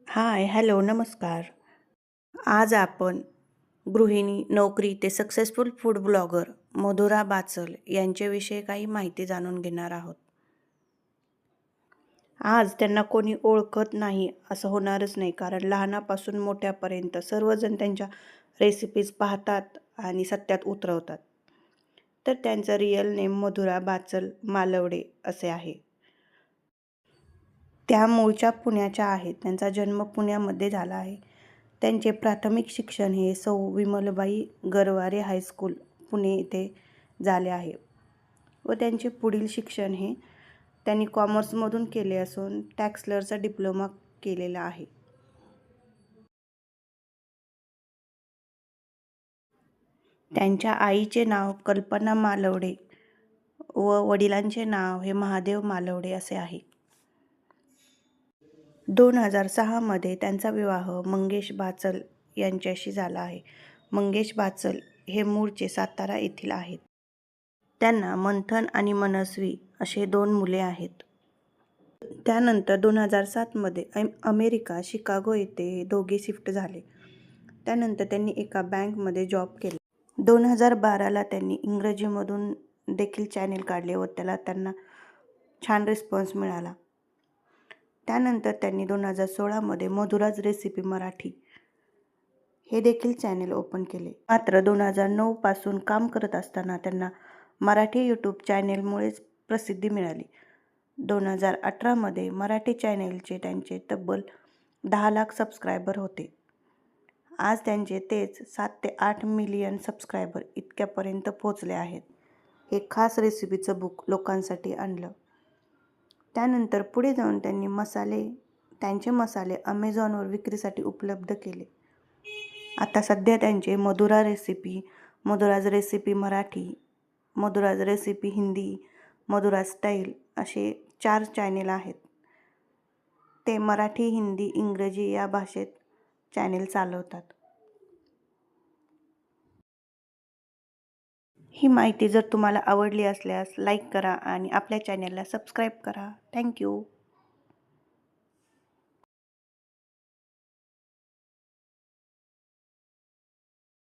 हाय, hello, नमस्कार. आज आपण गृहिणी, नोकरी ते सक्सेसफुल फूड ब्लॉगर मधुरा बाचल यांच्याविषयी काही माहिती जाणून घेणार आहोत. आज त्यांना कोणी ओळखत नाही असं होणारच नाही, कारण लहानापासून मोठ्यापर्यंत सर्वजण त्यांच्या रेसिपीज पाहतात आणि सत्यात उतरवतात. तर त्यांचं रिअल नेम मधुरा बाचल मालवडे असे आहे. त्या मूळच्या पुण्याच्या आहेत. त्यांचा जन्म पुण्यामध्ये झाला आहे. त्यांचे प्राथमिक शिक्षण हे सौ विमलबाई गरवारे हायस्कूल पुणे येथे झाले आहे व त्यांचे पुढील शिक्षण हे त्यांनी कॉमर्समधून केले असून टॅक्सलरचा डिप्लोमा केलेला आहे. त्यांच्या आईचे नाव कल्पना मालवडे व वडिलांचे नाव हे महादेव मालवडे असे आहे. 2006 त्यांचा विवाह मंगेश बाचल यांच्याशी झाला आहे. मंगेश बाचल हे मूळचे सातारा येथील आहेत. त्यांना मंथन आणि मनस्वी असे 2 मुले आहेत. त्यानंतर 2007 अमेरिका शिकागो येथे दोघे शिफ्ट झाले. त्यानंतर त्यांनी एका बँकमध्ये जॉब केला. 2012 त्यांनी इंग्रजीमधून देखील चॅनेल काढले व त्यांना छान रिस्पॉन्स मिळाला. त्यानंतर त्यांनी 2016 मधुराज रेसिपी मराठी हे देखील चॅनेल ओपन केले. मात्र 2009 पासून काम करत असताना त्यांना मराठी यूट्यूब चॅनेलमुळेच प्रसिद्धी मिळाली. 2018 मराठी चॅनेलचे त्यांचे तब्बल 10 लाख सबस्क्रायबर होते. आज त्यांचे तेच 7 ते 8 मिलियन सबस्क्रायबर इतक्यापर्यंत पोहोचले आहेत. हे खास रेसिपीचं बुक लोकांसाठी आणलं. त्यानंतर पुढे जाऊन त्यांनी त्यांचे मसाले अमेझॉनवर विक्रीसाठी उपलब्ध केले. आता सध्या त्यांचे Madhura's recipe Marathi, Madhura's recipe Hindi, Madhura's style असे 4 चॅनेल आहेत. ते मराठी, हिंदी, इंग्रजी या भाषेत चॅनेल चालवतात. ही माहिती जर तुम्हाला आवडली असल्यास लाईक करा आणि आपल्या चॅनेलला सबस्क्राईब करा. थँक्यू.